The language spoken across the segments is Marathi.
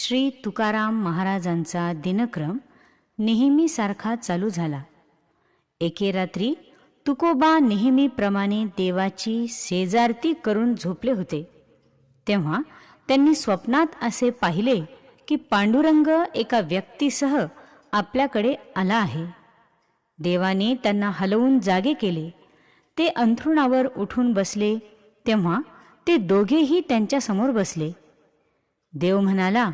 श्री तुकाराम महाराजांचा दिनक्रम नेहमीसारखा चालू झाला. एके रात्री तुकोबा नेहमीप्रमाणे देवाची शेजारती करून झोपले होते. तेव्हा त्यांनी स्वप्नात असे पाहिले की पांडुरंग एका व्यक्तीसह आपल्याकडे आला आहे. देवाने त्यांना हलवून जागे केले. ते अंथरुणावर उठून बसले तेव्हा ते दोघेही त्यांच्यासमोर बसले. देव म्हणाला,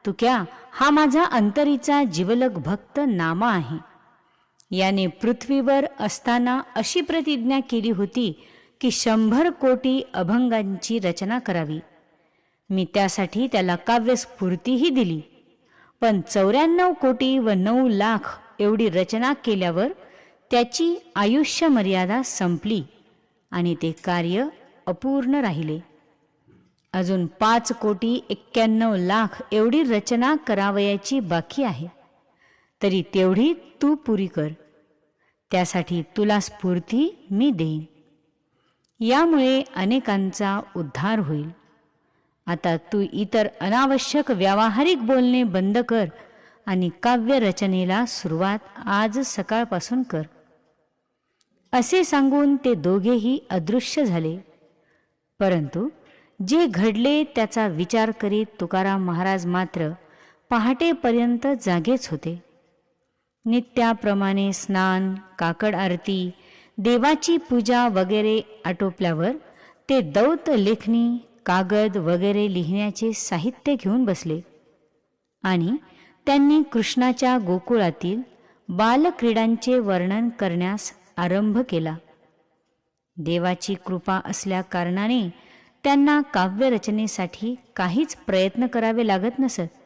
तुक्या, हा माझा अंतरीचा जिवलग भक्त नामा आहे. याने पृथ्वीवर असताना अशी प्रतिज्ञा केली होती की 100 कोटी अभंगांची रचना करावी. मी त्यासाठी त्याला काव्यस्फूर्तीही दिली. पण 94 कोटी व 9 लाख एवढी रचना केल्यावर त्याची आयुष्य मर्यादा संपली आणि ते कार्य अपूर्ण राहिले. अजून 5 कोटी 91 लाख एवढी रचना करावयाची बाकी आहे. तरी तेवढी तू पुरी कर. त्यासाठी तुला स्फूर्ती मी देईन. यामुळे अनेकांचा उद्धार होईल. आता तू इतर अनावश्यक व्यावहारिक बोलणे बंद कर आणि काव्यरचनेला सुरुवात आज सकाळपासून कर. असे सांगून ते दोघेही अदृश्य झाले. परंतु जे घडले त्याचा विचार करीत तुकाराम महाराज मात्र पहाटेपर्यंत जागेच होते. नित्याप्रमाणे स्नान, काकड आरती, देवाची पूजा वगैरे आटोपल्यावर ते दौत लेखणी, कागद वगैरे लिहिण्याचे साहित्य घेऊन बसले आणि त्यांनी कृष्णाच्या गोकुळातील बालक्रीडांचे वर्णन करण्यास आरंभ केला. देवाची कृपा असल्या कारणाने त्यांना काव्यरचनेसाठी काहीच प्रयत्न करावे लागत नसत.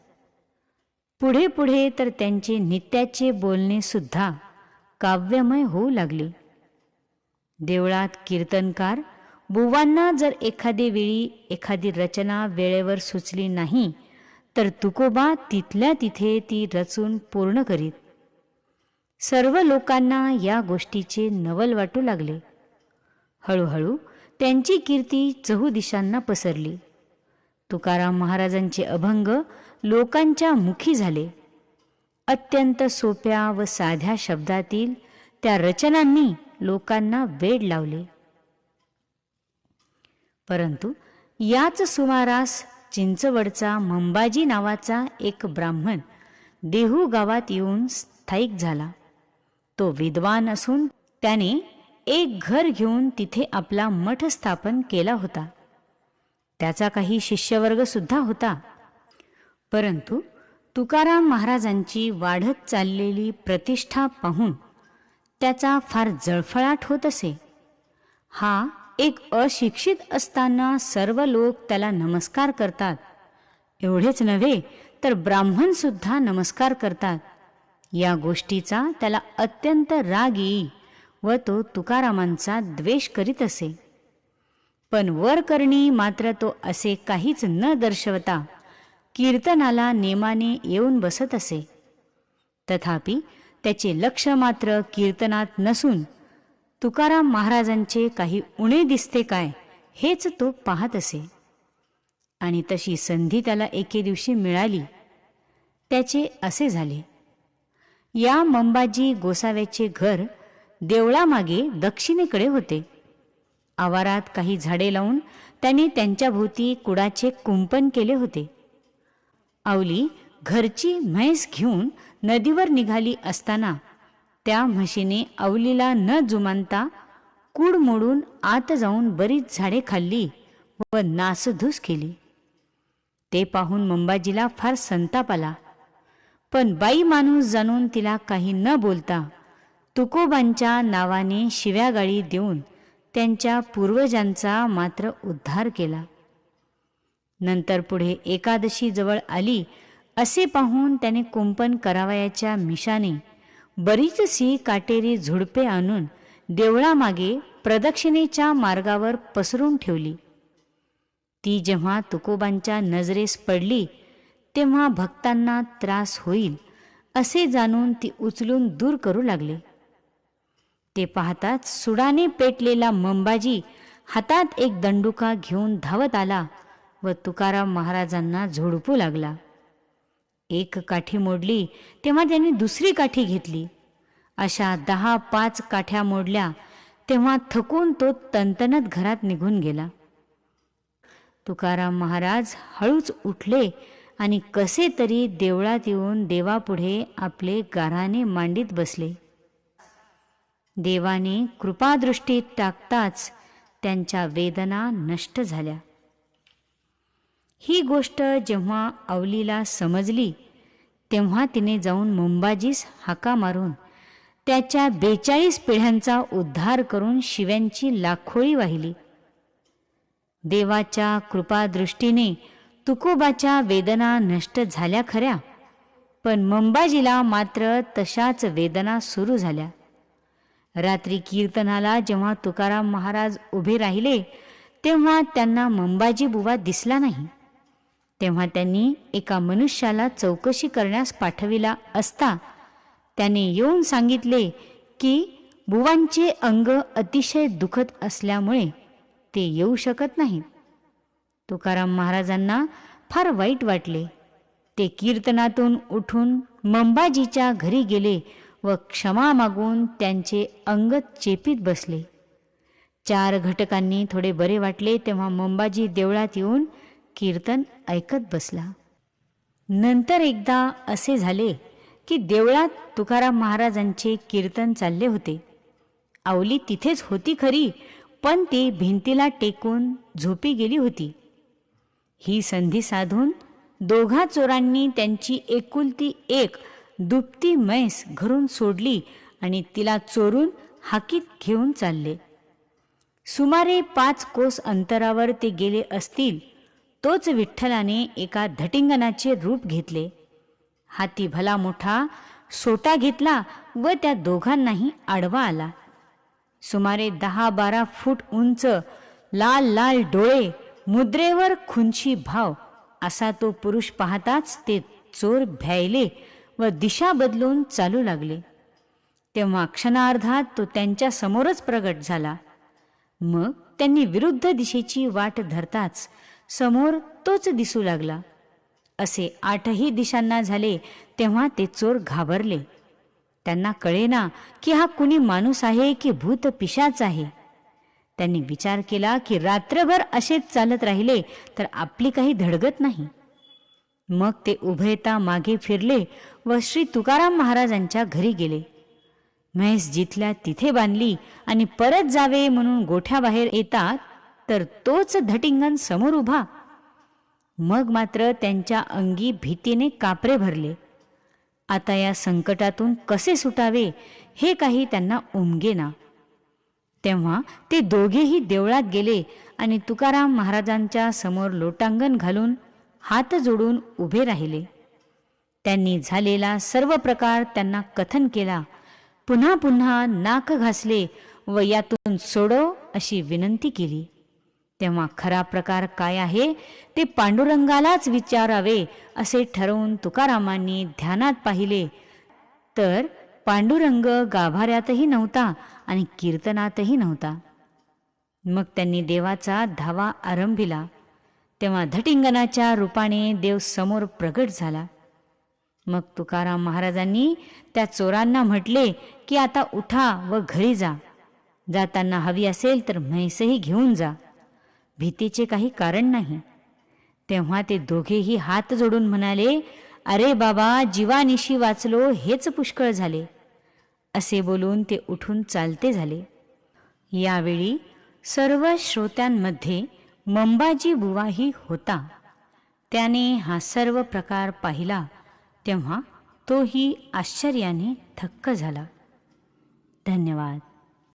पुढे पुढे तर त्यांचे नित्याचे बोलणे सुद्धा काव्यमय होऊ लागले. देवळात कीर्तनकार बुवांना जर एखादे वेळी एखादी रचना वेळेवर सुचली नाही तर तुकोबा तिथल्या तिथे ती रचून पूर्ण करीत. सर्व लोकांना या गोष्टीचे नवल वाटू लागले. हळूहळू त्यांची कीर्ती चहूदिशांना पसरली. तुकाराम महाराजांचे अभंग लोकांच्या मुखी झाले. अत्यंत सोप्या व साध्या शब्दातील त्या रचनांनी लोकांना वेड लावले. परंतु याच सुमारास चिंचवडचा मंबाजी नावाचा एक ब्राह्मण देहू गावात येऊन स्थायिक झाला. तो विद्वान असून त्याने एक घर घेऊन तिथे आपला मठ स्थापन केला होता. त्याचा काही शिष्यवर्ग सुद्धा होता. परंतु तुकाराम महाराजांची वाढत चाललेली प्रतिष्ठा पाहून त्याचा फार जळफळाट होत असे. हा एक अशिक्षित असताना सर्व लोक त्याला नमस्कार करतात. एवढेच नव्हे तर ब्राह्मण सुद्धा नमस्कार करतात. या गोष्टीचा त्याला अत्यंत राग येई व तो तुकारामांचा द्वेष करीत असे. पण वरकरणी मात्र तो असे काहीच न दर्शवता कीर्तनाला नेमाने येऊन बसत असे. तथापि त्याचे लक्ष मात्र कीर्तनात नसून तुकाराम महाराजांचे काही उणे दिसते काय हेच तो पाहत असे. आणि तशी संधी त्याला एके दिवशी मिळाली. त्याचे असे झाले. या मंबाजी गोसाव्याचे घर देवळामागे दक्षिणेकडे होते. आवारात काही झाडे लावून त्यांनी त्यांच्याभोवती कुडाचे कुंपण केले होते. आवली घरची म्हैस घेऊन नदीवर निघाली असताना त्या म्हशीने आवलीला न जुमानता कूड मोडून आत जाऊन बरीच झाडे खाल्ली व नासधूस केली. ते पाहून मंबाजीला फार संताप आला. पण बाई माणूस जाणून तिला काही न बोलता तुकोबांच्या नावाने शिव्यागाळी देऊन त्यांच्या पूर्वजांचा मात्र उद्धार केला. नंतर पुढे एकादशी जवळ आली असे पाहून त्याने कुंपण करावयाच्या मिशाने बरीचशी काटेरी झुडपे आणून देवळामागे प्रदक्षिणेच्या मार्गावर पसरून ठेवली. ती जेव्हा तुकोबांच्या नजरेस पडली तेव्हा भक्तांना त्रास होईल असे जाणून ती उचलून दूर करू लागले. ते पाहताच सुडाने पेटलेला मंबाजी हातात एक दंडुका घेऊन धावत आला व तुकाराम महाराजांना झोडपू लागला. एक काठी मोडली तेव्हा त्यांनी दुसरी काठी घेतली. अशा 10-5 काठ्या मोडल्या तेव्हा थकून तो तणतणत घरात निघून गेला. तुकाराम महाराज हळूच उठले आणि कसे तरी देवळात येऊन देवापुढे आपले गाऱ्हाणे मांडीत बसले. देवाने कृपादृष्टी टाकताच त्यांच्या वेदना नष्ट झाल्या. ही गोष्ट जेव्हा अवलीला समजली तेव्हा तिने जाऊन मुंबाजीस हाका मारून त्याच्या 42 पिढ्यांचा उद्धार करून शिव्यांची लाखोळी वाहिली. देवाच्या कृपादृष्टीने तुकोबाच्या वेदना नष्ट झाल्या खऱ्या, पण मंबाजीला मात्र तशाच वेदना सुरू झाल्या. रात्री कीर्तनाला जेव्हा तुकाराम महाराज उभे राहिले तेव्हा त्यांना मंबाजी बुवा दिसला नाही. तेव्हा त्यांनी एका मनुष्याला चौकशी करण्यास पाठविला असता त्याने येऊन सांगितले की बुवांचे अंग अतिशय दुखत असल्यामुळे ते येऊ शकत नाहीत. तुकाराम महाराजांना फार वाईट वाटले. ते कीर्तनातून उठून मंबाजीच्या घरी गेले व क्षमा मागून त्यांचे अंग चेपीत बसले. 4 घटकांनी थोडे बरे वाटले तेव्हा मंबाजी देवळात येऊन कीर्तन ऐकत बसला. नंतर एकदा असे झाले की देवळात तुकाराम महाराजांचे कीर्तन चालले होते. अवली तिथेच होती खरी, पण ती भिंतीला टेकून झोपी गेली होती. ही संधी साधून दोघा चोरांनी त्यांची एकुलती एक दुपती म्हैस घरून सोडली आणि तिला चोरून हाकीत घेऊन चालले. सुमारे 5 कोस अंतरावर ते गेले असतील तोच विठ्ठलाने एका धटिंगणाचे रूप घेतले. हाती भला मोठा सोटा घेतला व त्या दोघांनाही आडवा आला. सुमारे 10-12 फूट उंच, लाल लाल डोळे, मुद्रेवर खुंची भाव असा तो पुरुष पाहताच ते चोर भ्यायले व दिशा बदलून चालू लागले. तेव्हा क्षणार्धात तो त्यांच्या समोरच प्रगट झाला. मग त्यांनी विरुद्ध दिशेची वाट धरताच समोर तोच दिसू लागला. असे 8ही दिशांना झाले तेव्हा ते चोर घाबरले. त्यांना कळेना की हा कुणी माणूस आहे की भूत पिशाच आहे. त्यांनी विचार केला की रात्रभर असेच चालत राहिले तर आपली काही धडगत नाही. मग ते उभयता मागे फिरले व श्री तुकाराम महाराजांच्या घरी गेले. म्हैस जिथल्या तिथे बांधली आणि परत जावे म्हणून गोठ्याबाहेर येतात तर तोच धटिंगण समोर उभा. मग मात्र त्यांच्या अंगी भीतीने कापरे भरले. आता या संकटातून कसे सुटावे हे काही त्यांना उमगेना. तेव्हा ते दोघेही देवळात गेले आणि तुकाराम महाराजांच्या समोर लोटांगण घालून हात जोडून उभे राहिले. त्यांनी झालेला सर्व प्रकार त्यांना कथन केला. पुन्हा पुन्हा नाक घासले व यातून सोडव अशी विनंती केली. तेव्हा खरा प्रकार काय आहे ते पांडुरंगालाच विचारावे असे ठरवून तुकारामांनी ध्यानात पाहिले तर पांडुरंग गाभाऱ्यातही नव्हता आणि कीर्तनातही नव्हता. मग त्यांनी देवाचा धावा आरंभिला. तेव्हा धटिंगणाच्या रूपाने देव समोर प्रगट झाला. मग तुकाराम महाराजांनी त्या चोरांना म्हटले की आता उठा व घरी जा. जाताना हवी असेल तर म्हैसही घेऊन जा. भीतीचे काही कारण नाही. तेव्हा ते दोघेही हात जोडून म्हणाले, अरे बाबा, जीवानिशी वाचलो हेच पुष्कळ झाले. असे बोलून ते उठून चालते झाले. यावेळी सर्व श्रोत्यांमध्ये मंबाजी बुवाही होता. त्याने हा सर्व प्रकार पाहिला तेव्हा तोही आश्चर्याने थक्क झाला. धन्यवाद.